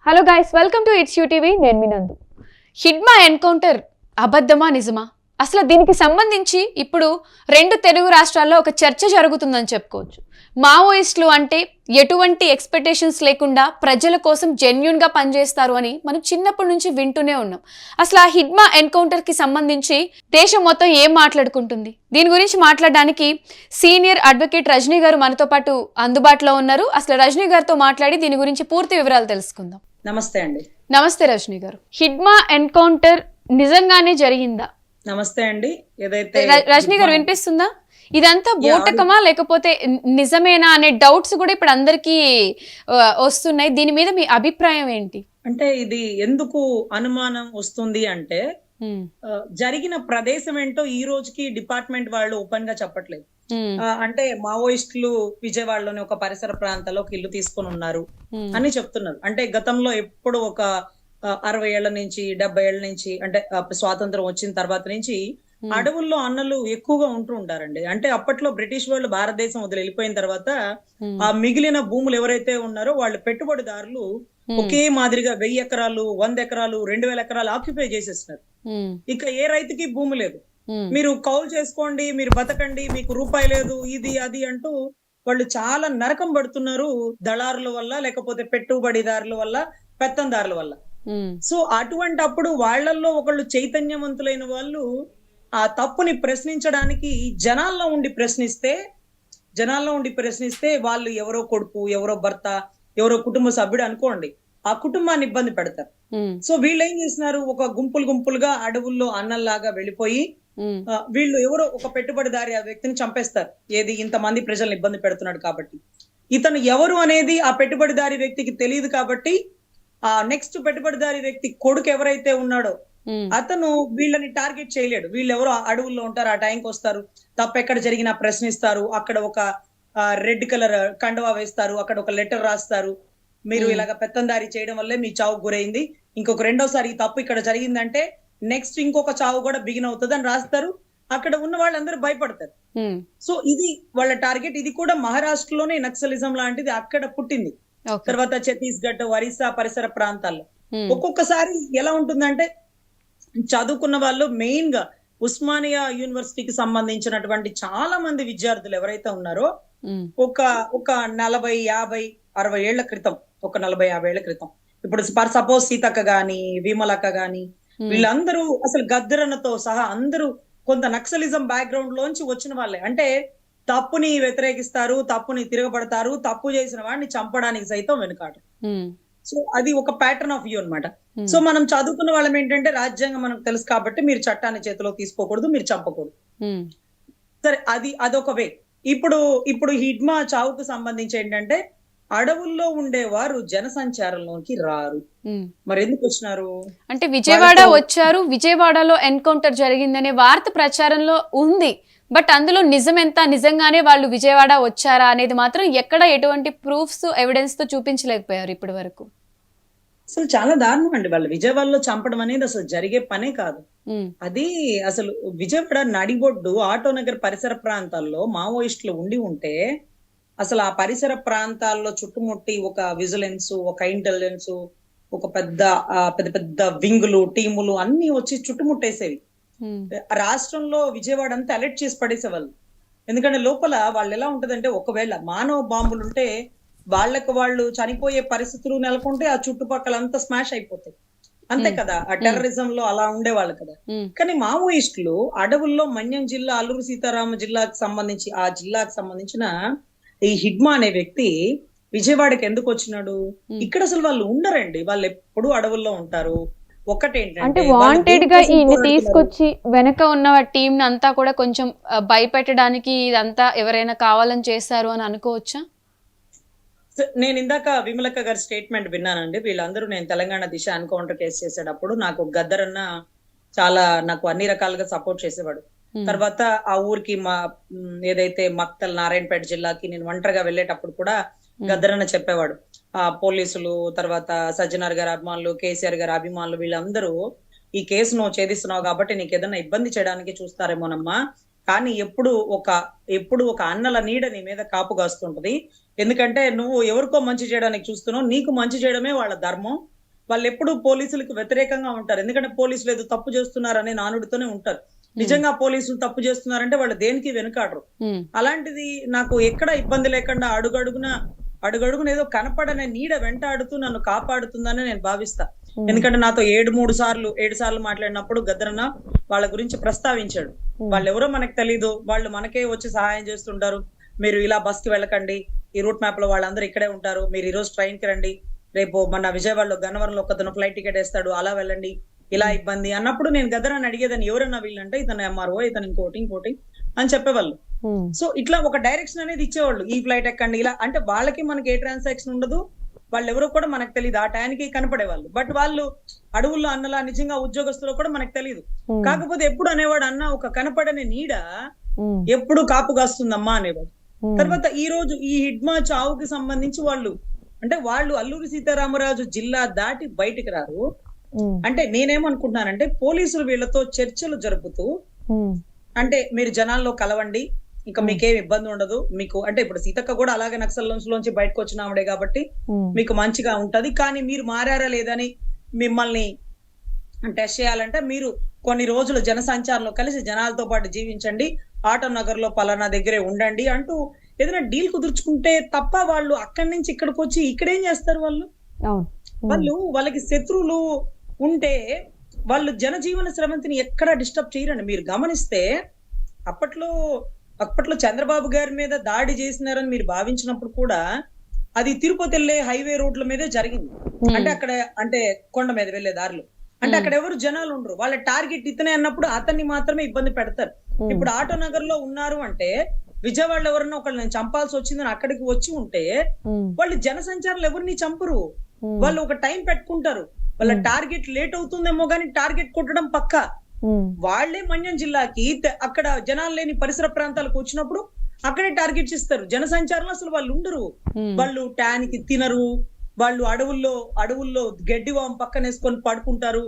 Hello guys, welcome to it's you TV. నేను మీ నందు. Hidma encounter అబద్ధమా నిజమా? అసలు దీనికి సంబంధించి ఇప్పుడు రెండు తెలుగు రాష్ట్రాల్లో ఒక చర్చ జరుగుతుందని చెప్పుకోవచ్చు. మావోయిస్టులు అంటే ఎటువంటి ఎక్స్పెక్టేషన్స్ లేకుండా ప్రజల కోసం జెన్యూన్గా పనిచేస్తారు అని మనం చిన్నప్పటి నుంచి వింటూనే ఉన్నాం. అసలు ఆ హిడ్మా ఎన్కౌంటర్కి సంబంధించి దేశం మొత్తం ఏం మాట్లాడుకుంటుంది? దీని గురించి మాట్లాడడానికి సీనియర్ అడ్వకేట్ రజనీ గారు మనతో పాటు అందుబాటులో ఉన్నారు. అసలు రజనీ గారితో మాట్లాడి దీని గురించి పూర్తి వివరాలు తెలుసుకుందాం. నమస్తే అండి. నమస్తే రజనీ గారు. హిడ్మా ఎన్కౌంటర్ నిజంగానే జరిగిందా? నమస్తే అండి. ఏదైతే రజనీ గారు వినిపిస్తుందా? ఇదంతా బూటకమా లేకపోతే నిజమేనా అనే డౌట్స్ కూడా ఇప్పుడు అందరికీ వస్తున్నాయి. దీని మీద మీ అభిప్రాయం ఏంటి? అంటే ఇది ఎందుకు అనుమానం వస్తుంది అంటే జరిగిన ప్రదేశం ఏంటో ఈ రోజుకి డిపార్ట్మెంట్ వాళ్ళు ఓపెన్ గా చెప్పట్లేదు. అంటే మావోయిస్టులు విజయవాడలోని ఒక పరిసర ప్రాంతాల్లో ఒక ఇల్లు తీసుకొని ఉన్నారు అని చెప్తున్నారు. అంటే గతంలో ఎప్పుడు ఒక 60 ఏళ్ల నుంచి 70 ఏళ్ల నుంచి అంటే స్వాతంత్రం వచ్చిన తర్వాత నుంచి అడవుల్లో అన్నలు ఎక్కువగా ఉంటూ ఉంటారండి. అంటే అప్పట్లో బ్రిటిష్ వాళ్ళు భారతదేశం వదిలి వెళ్ళిపోయిన తర్వాత ఆ మిగిలిన భూములు ఎవరైతే ఉన్నారో వాళ్ళు పెట్టుబడిదారులు ఒకే మాదిరిగా 1000 ఎకరాలు 100 ఎకరాలు 2000 ఎకరాలు ఆక్యుపై చేసేస్తున్నారు. ఇక ఏ రైతుకి భూమి లేదు. మీరు కౌలు చేసుకోండి, మీరు బతకండి, మీకు రూపాయి లేదు, ఇది అది అంటూ వాళ్ళు చాలా నరకం పడుతున్నారు. దళారుల వల్ల, లేకపోతే పెట్టుబడిదారుల వల్ల, పెత్తందారుల వల్ల. సో అటువంటి అప్పుడు వాళ్ళల్లో ఒకళ్ళు చైతన్యవంతులైన వాళ్ళు ఆ తప్పుని ప్రశ్నించడానికి జనాల్లో ఉండి ప్రశ్నిస్తే వాళ్ళు ఎవరో కొడుకు, ఎవరో భర్త, ఎవరో కుటుంబ సభ్యుడు అనుకోండి, ఆ కుటుంబాన్ని ఇబ్బంది పెడతారు. సో వీళ్ళు ఏం చేసినారు, ఒక గుంపులుగా అడవుల్లో అన్నల్లాగా వెళ్ళిపోయి వీళ్ళు ఎవరో ఒక పెట్టుబడిదారి ఆ వ్యక్తిని చంపేస్తారు. ఏది ఇంతమంది ప్రజల్ని ఇబ్బంది పెడుతున్నాడు కాబట్టి. ఇతను ఎవరు అనేది ఆ పెట్టుబడిదారి వ్యక్తికి తెలియదు కాబట్టి ఆ నెక్స్ట్ పెట్టుబడిదారి వ్యక్తి కొడుకు ఎవరైతే ఉన్నాడో అతను వీళ్ళని టార్గెట్ చేయలేడు. వీళ్ళు ఎవరో అడవుల్లో ఉంటారు, ఆ టైంకి వస్తారు, తప్పెక్కడ జరిగినా ప్రశ్నిస్తారు, అక్కడ ఒక రెడ్ కలర్ కండువా వేస్తారు, అక్కడ ఒక లెటర్ రాస్తారు, మీరు ఇలాగ పెత్తందారి చేయడం వల్లే మీ చావు గురైంది, ఇంకొక రెండోసారి ఈ తప్పు ఇక్కడ జరిగిందంటే నెక్స్ట్ ఇంకొక చావు కూడా బిగిన్ అవుతుంది అని రాస్తారు. అక్కడ ఉన్న వాళ్ళందరూ భయపడతారు. సో ఇది వాళ్ళ టార్గెట్. ఇది కూడా మహారాష్ట్రలోనే నక్సలిజం లాంటిది అక్కడ పుట్టింది. తర్వాత ఛత్తీస్గఢ్, ఒరిస్సా పరిసర ప్రాంతాల్లో ఒక్కొక్కసారి ఎలా ఉంటుందంటే చదువుకున్న వాళ్ళు మెయిన్ గా ఉస్మానియా యూనివర్సిటీకి సంబంధించినటువంటి చాలా మంది విద్యార్థులు ఎవరైతే ఉన్నారో ఒక 40-50-60 ఏళ్ల క్రితం, ఒక 40-50 ఏళ్ల క్రితం, ఇప్పుడు సపోజ్ సీతక్క గాని, విమలక్క గాని, వీళ్ళందరూ అసలు గద్దరన్నతో సహా అందరూ కొంత నక్సలిజం బ్యాక్గ్రౌండ్ లోంచి వచ్చిన వాళ్ళే. అంటే తప్పుని వ్యతిరేకిస్తారు, తప్పుని తిరగబడతారు, తప్పు చేసిన వాడిని చంపడానికి సైతం వెనుకాడు. సో అది ఒక ప్యాటర్న్ ఆఫ్ వ్యూ అన్నమాట. సో మనం చదువుకున్న వాళ్ళం ఏంటంటే రాజ్యాంగం మనకు తెలుసు కాబట్టి మీరు చట్టాన్ని చేతిలో తీసుకోకూడదు, మీరు చంపకూడదు. సరే, అదొక వే. ఇప్పుడు హిడ్మా చావుకు సంబంధించి ఏంటంటే అడవుల్లో ఉండేవారు జనసంచారంలోకి రారు. మరి ఎందుకు వచ్చినారు అంటే విజయవాడ వచ్చారు, విజయవాడలో ఎన్కౌంటర్ జరిగిందనే వార్త ప్రచారంలో ఉంది. బట్ అందులో నిజం ఎంత, నిజంగానే వాళ్ళు విజయవాడ వచ్చారా అనేది మాత్రం ఎక్కడ ఎటువంటి ప్రూఫ్స్ ఎవిడెన్స్ తో చూపించలేకపోయారు ఇప్పటి వరకు. అసలు చాలా దారుణం అండి. వాళ్ళు విజయవాడలో చంపడం అనేది అసలు జరిగే పనే కాదు. అది అసలు విజయవాడ నడిబొడ్డు ఆటోనగర్ పరిసర ప్రాంతాల్లో మావోయిస్టులు ఉంటే అసలు ఆ పరిసర ప్రాంతాల్లో చుట్టుముట్టి ఒక విజిలెన్స్, ఒక ఇంటెలిజెన్స్, ఒక పెద్ద పెద్ద వింగులు, టీములు అన్ని వచ్చి చుట్టుముట్టేసేవి. రాష్ట్రంలో విజయవాడ అంతా అలర్ట్ చేసి పడేసేవాళ్ళు. ఎందుకంటే లోపల వాళ్ళు ఎలా ఉంటదంటే, ఒకవేళ మానవ బాంబులుంటే వాళ్ళు చనిపోయే పరిస్థితులు నెలకొంటే ఆ చుట్టుపక్కల అంతా స్మాష్ అయిపోతాయి. అంతే కదా, ఆ టెర్రరిజం లో అలా ఉండేవాళ్ళు కదా. కానీ మావోయిస్టులు అడవుల్లో మన్యం జిల్లా, అల్లూరు సీతారామ జిల్లాకు సంబంధించిన ఈ హిడ్మా అనే వ్యక్తి విజయవాడకి ఎందుకు వచ్చినాడు? ఇక్కడ అసలు వాళ్ళు ఉండరండి, వాళ్ళు ఎప్పుడు అడవుల్లో ఉంటారు. అంటే వాంటెడ్ గా ఈయన తీసుకొచ్చి వెనక ఉన్న టీం అంతా కూడా కొంచెం భయపెట్టడానికి ఇదంతా ఎవరైనా కావాలని చేశారు అని అనుకోవచ్చా? నేను ఇందాక విమలక్క గారి స్టేట్మెంట్ విన్నానండి. వీళ్ళందరూ నేను తెలంగాణ దిశ ఎన్కౌంటర్ కేసు చేసేటప్పుడు నాకు గద్దరన్న నాకు అన్ని రకాలుగా సపోర్ట్ చేసేవాడు. తర్వాత ఆ ఊరికి ఏదైతే మక్తల్ నారాయణపేట జిల్లాకి నేను ఒంటరిగా వెళ్ళేటప్పుడు కూడా గద్దరన్న చెప్పేవాడు, ఆ పోలీసులు, తర్వాత సజ్జనార్ గారి అభిమానులు, కేసీఆర్ గారి అభిమానులు, వీళ్ళందరూ ఈ కేసు నువ్వు ఛేదిస్తున్నావు కాబట్టి నీకు ఏదైనా ఇబ్బంది చేయడానికి చూస్తారేమోనమ్మా, కానీ ఎప్పుడు ఒక అన్నల నీడ నీ మీద కాపు కాస్తుంటది. ఎందుకంటే నువ్వు ఎవరికో మంచి చేయడానికి చూస్తున్నావు, నీకు మంచి చేయడమే వాళ్ళ ధర్మం. వాళ్ళు ఎప్పుడు పోలీసులకు వ్యతిరేకంగా ఉంటారు. ఎందుకంటే పోలీసులు ఏదో తప్పు చేస్తున్నారు అనే నానుడితోనే ఉంటారు. నిజంగా పోలీసులు తప్పు చేస్తున్నారంటే వాళ్ళు దేనికి వెనుకాడరు. అలాంటిది నాకు ఎక్కడ ఇబ్బంది లేకుండా అడుగడుగున ఏదో కనపడనే నీడ వెంటాడుతూ నన్ను కాపాడుతుందని నేను భావిస్తా. ఎందుకంటే నాతో 7 సార్లు మాట్లాడినప్పుడు గద్దరన్న వాళ్ళ గురించి ప్రస్తావించాడు. వాళ్ళు ఎవరో మనకు తెలీదు, వాళ్ళు మనకే వచ్చి సహాయం చేస్తుంటారు. మీరు ఇలా బస్ కి వెళ్ళకండి, ఈ రూట్ మ్యాప్ లో వాళ్ళందరూ ఇక్కడే ఉంటారు, మీరు ఈ రోజు ట్రైన్ కి రండి, రేపు మన విజయవాడలో గన్నవరంలో ఒకతను ఫ్లైట్ టికెట్ వేస్తాడు, అలా వెళ్ళండి, ఇలా ఇబ్బంది అన్నప్పుడు నేను గద్దరని అడిగేదాన్ని, ఎవరన్నా వీళ్ళంటే ఇతను ఎంఆర్ఓ, ఇతను ఇంకోటి అని చెప్పేవాళ్ళు. సో ఇట్లా ఒక డైరెక్షన్ అనేది ఇచ్చేవాళ్ళు, ఈ ఫ్లైట్ ఎక్కండి ఇలా. అంటే వాళ్ళకి మనకి ఏ ట్రాన్సాక్షన్ ఉండదు, వాళ్ళు ఎవరో కూడా మనకు తెలియదు, ఆ టైంకి కనపడేవాళ్ళు. బట్ వాళ్ళు అడవుల్లో అన్నలా నిజంగా ఉద్యోగస్తులు కూడా మనకు తెలియదు. కాకపోతే ఎప్పుడు అనేవాడు, అన్న ఒక కనపడని నీడ ఎప్పుడు కాపు కాస్తుందమ్మా అనేవాడు. తర్వాత ఈ రోజు ఈ హిడ్మా చావుకి సంబంధించి వాళ్ళు అల్లూరి సీతారామరాజు జిల్లా దాటి బయటికి రారు. అంటే నేనేమనుకుంటున్నానంటే పోలీసులు వీళ్ళతో చర్చలు జరుపుతూ, అంటే మీరు జనాల్లో కలవండి, ఇంకా మీకేం ఇబ్బంది ఉండదు మీకు. అంటే ఇప్పుడు సీతక్క కూడా అలాగే నక్సల్ లోంచి బయటకు వచ్చిన ఆవిడే కాబట్టి మీకు మంచిగా ఉంటది. కానీ మీరు మారారా లేదని మిమ్మల్ని టెస్ట్ చేయాలంటే మీరు కొన్ని రోజులు జన సంచారంలో కలిసి జనాలతో పాటు జీవించండి, ఆటో నగర్ లో పలానా దగ్గరే ఉండండి అంటూ ఏదైనా డీల్ కుదుర్చుకుంటే తప్ప వాళ్ళు అక్కడి నుంచి ఇక్కడికి వచ్చి ఇక్కడేం చేస్తారు? వాళ్ళకి శత్రువులు ఉంటే వాళ్ళు జనజీవన స్రవంతిని ఎక్కడా డిస్టర్బ్ చేయరండి. మీరు గమనిస్తే అప్పట్లో చంద్రబాబు గారి మీద దాడి చేసినారని మీరు భావించినప్పుడు కూడా అది తిరుపతి వెళ్ళే హైవే రోడ్ల మీదే జరిగింది. అంటే కొండ మీద వెళ్లే దారులు, అంటే అక్కడ ఎవరు జనాలు ఉండరు, వాళ్ళ టార్గెట్ ఇతనే అన్నప్పుడు అతన్ని మాత్రమే ఇబ్బంది పెడతారు. ఇప్పుడు ఆటో నగర్ లో ఉన్నారు అంటే విజయవాడలో ఎవరన్నా ఒకళ్ళు నేను చంపాల్సి వచ్చిందని అక్కడికి వచ్చి ఉంటే వాళ్ళు జనసంచారాలు ఎవరిని చంపరు. వాళ్ళు ఒక టైం పెట్టుకుంటారు, వాళ్ళ టార్గెట్ లేట్ అవుతుందేమో గానీ టార్గెట్ కొట్టడం పక్కా. వాళ్లే మన్యం జిల్లాకి అక్కడ జనాలు లేని పరిసర ప్రాంతాలకు వచ్చినప్పుడు అక్కడే టార్గెట్స్ ఇస్తారు. జనసంచారంలో అసలు వాళ్ళు ఉండరు, వాళ్ళు ట్యానికి తినరు, వాళ్ళు అడవుల్లో గడ్డి వాము పక్కన వేసుకొని పడుకుంటారు.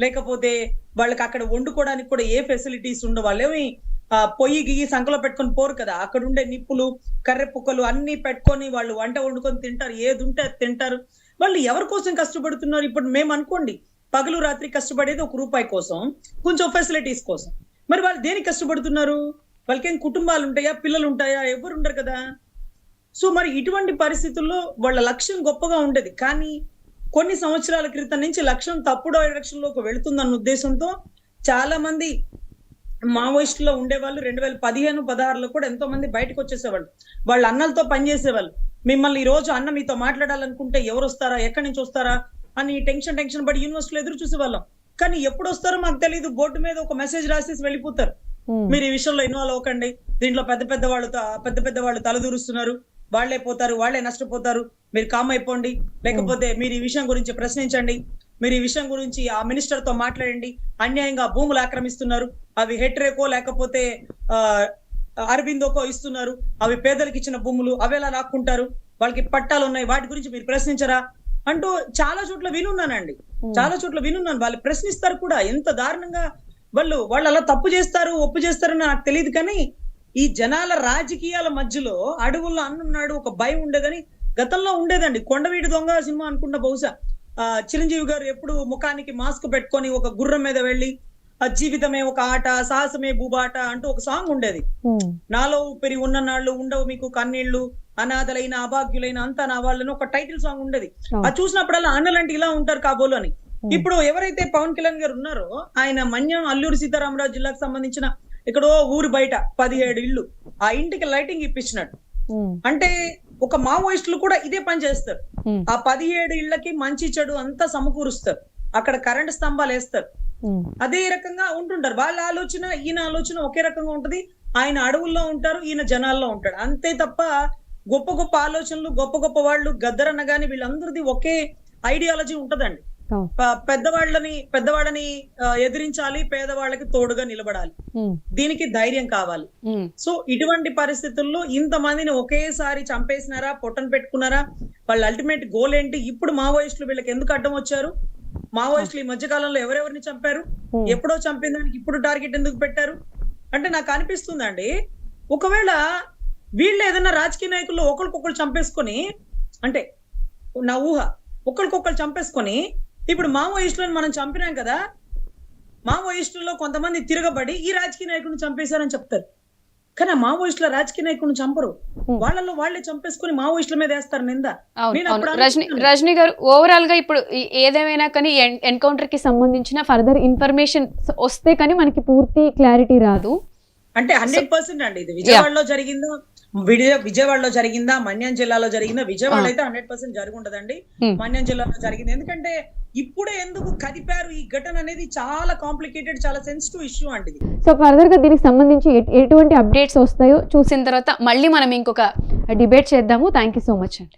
లేకపోతే వాళ్ళకి అక్కడ వండుకోవడానికి కూడా ఏ ఫెసిలిటీస్ ఉండవు. వాళ్ళేమి పొయ్యి గియ్యి సంకలో పెట్టుకొని పోరు కదా, అక్కడ ఉండే నిప్పులు కర్రె పుక్కలు అన్ని పెట్టుకొని వాళ్ళు వంట వండుకొని తింటారు, ఏది ఉంటే అది తింటారు. వాళ్ళు ఎవరి కోసం కష్టపడుతున్నారు? ఇప్పుడు మేము అనుకోండి పగలు రాత్రి కష్టపడేది ₹1 కోసం, కొంచెం ఫెసిలిటీస్ కోసం. మరి వాళ్ళు దేనికి కష్టపడుతున్నారు? వాళ్ళకేం కుటుంబాలు ఉంటాయా, పిల్లలు ఉంటాయా? ఎవరు ఉండరు కదా. సో మరి ఇటువంటి పరిస్థితుల్లో వాళ్ళ లక్ష్యం గొప్పగా ఉండేది, కానీ కొన్ని సంవత్సరాల క్రితం నుంచి లక్ష్యం తప్పుడు డైరెక్షన్ లోకి వెళుతుందన్న ఉద్దేశంతో చాలా మంది మావోయిస్టులో ఉండేవాళ్ళు 2015-16లో కూడా ఎంతో మంది బయటకు వచ్చేసేవాళ్ళు. వాళ్ళ అన్నలతో పనిచేసేవాళ్ళు. మిమ్మల్ని ఈ రోజు అన్న మీతో మాట్లాడాలనుకుంటే ఎవరు వస్తారా, ఎక్కడి నుంచి వస్తారా అని టెన్షన్ పడి యూనివర్సిటీలో ఎదురు చూసేవాళ్ళం. కానీ ఎప్పుడు వస్తారో మాకు తెలియదు, బోర్డు మీద ఒక మెసేజ్ రాసేసి వెళ్ళిపోతారు, మీరు ఈ విషయంలో ఇన్వాల్వ్ అవ్వకండి, దీంట్లో పెద్ద వాళ్ళు తలదూరుస్తున్నారు, వాళ్లే పోతారు, వాళ్లే నష్టపోతారు, మీరు కామ్ అయిపోండి, లేకపోతే మీరు ఈ విషయం గురించి ప్రశ్నించండి, మీరు ఈ విషయం గురించి ఆ మినిస్టర్ తో మాట్లాడండి, అన్యాయంగా భూములు ఆక్రమిస్తున్నారు, అవి హెట్రేకో లేకపోతే అరబిందోకో ఇస్తున్నారు, అవి పేదలకు ఇచ్చిన భూములు, అవేలా లాక్కుంటారు, వాళ్ళకి పట్టాలు ఉన్నాయి, వాటి గురించి మీరు ప్రశ్నించరా అంటూ చాలా చోట్ల వినున్నానండి. వాళ్ళు ప్రశ్నిస్తారు కూడా. ఎంత దారుణంగా వాళ్ళు అలా తప్పు చేస్తారు, ఒప్పు చేస్తారని నాకు తెలియదు. కానీ ఈ జనాల రాజకీయాల మధ్యలో అడవుల్లో అన్నున్నాడు ఒక భయం ఉండేదని గతంలో ఉండేదండి. కొండవీటి దొంగ సినిమా అనుకుంటా, బహుశా చిరంజీవి గారు ఎప్పుడు ముఖానికి మాస్క్ పెట్టుకొని ఒక గుర్రం మీద వెళ్ళి జీవితమే ఒక ఆట, సాహసమే భూబాట అంటూ ఒక సాంగ్ ఉండేది. నాలో ఊపిరి ఉన్న నాళ్ళు ఉండవు మీకు కన్నీళ్లు, అనాథలైన అభాగ్యులైన అంతా నా వాళ్ళని ఒక టైటిల్ సాంగ్ ఉండేది. అది చూసినప్పుడల్లా అన్నలంటే ఇలా ఉంటారు కాబోలు అని. ఇప్పుడు ఎవరైతే పవన్ కళ్యాణ్ గారు ఉన్నారో ఆయన మన్యం అల్లూరి సీతారామరాజు జిల్లాకు సంబంధించిన ఇక్కడో ఊరు బయట 17 ఇళ్ళు, ఆ ఇంటికి లైటింగ్ ఇప్పించినట్టు. అంటే ఒక మావోయిస్టులు కూడా ఇదే పని చేస్తారు. ఆ 17 ఇళ్లకి మంచి చెడు అంతా సమకూరుస్తారు, అక్కడ కరెంట్ స్తంభాలు వేస్తారు, అదే రకంగా ఉంటుంటారు. వాళ్ళ ఆలోచన ఈయన ఆలోచన ఒకే రకంగా ఉంటది. ఆయన అడవుల్లో ఉంటారు, ఈయన జనాల్లో ఉంటాడు, అంతే తప్ప గొప్ప ఆలోచనలు గొప్ప వాళ్ళు గద్దరన్న గాని వీళ్ళందరిది ఒకే ఐడియాలజీ ఉంటదండి. పెద్దవాళ్ళని ఎదిరించాలి, పేదవాళ్ళకి తోడుగా నిలబడాలి, దీనికి ధైర్యం కావాలి. సో ఇటువంటి పరిస్థితుల్లో ఇంతమందిని ఒకేసారి చంపేసినారా, పొట్టను పెట్టుకున్నారా, వాళ్ళ అల్టిమేట్ గోల్ ఏంటి? ఇప్పుడు మావోయిస్టులు వీళ్ళకి ఎందుకు అడ్డం వచ్చారు? మావోయిస్టులు ఈ మధ్య కాలంలో ఎవరెవరిని చంపారు? ఎప్పుడో చంపిన దానికి ఇప్పుడు టార్గెట్ ఎందుకు పెట్టారు? అంటే నాకు అనిపిస్తుందండి, ఒకవేళ వీళ్ళు ఏదైనా రాజకీయ నాయకుల్లో ఒకరికొకరు చంపేసుకొని, అంటే నా ఊహ, ఒకరికొకరు చంపేసుకొని ఇప్పుడు మావోయిస్టులను మనం చంపినాం కదా, మావోయిస్టుల్లో కొంతమంది తిరగబడి ఈ రాజకీయ నాయకుడిని చంపేశారని చెప్తారు. కానీ ఆ మావోయిస్టుల రాజకీయ నాయకుడిని చంపరు, వాళ్ళలో వాళ్ళే చంపేసుకుని మావోయిస్టుల మీద వేస్తారు నింద. నేను అప్పుడు రజనీ గారు, ఓవరాల్ గా ఇప్పుడు ఏదేమైనా కానీ ఎన్కౌంటర్ కి సంబంధించిన ఫర్దర్ ఇన్ఫర్మేషన్ వస్తే కానీ మనకి పూర్తి క్లారిటీ రాదు. అంటే 100% అండి. ఇది విజయవాడలో జరిగిందా, మన్యం జిల్లాలో జరిగిందా? విజయవాడ అయితే 100% జరిగి ఉండదండి, మన్యం జిల్లాలో జరిగింది. ఎందుకంటే ఇప్పుడే ఎందుకు కదిపారు ఈ ఘటన అనేది చాలా కాంప్లికేటెడ్, చాలా సెన్సిటివ్ ఇష్యూ అండి. సో ఫర్దర్ గా దీనికి సంబంధించి ఎటువంటి అప్డేట్స్ వస్తాయో చూసిన తర్వాత మళ్ళీ మనం ఇంకొక డిబేట్ చేద్దాము. థ్యాంక్ యూ సో మచ్ అండి.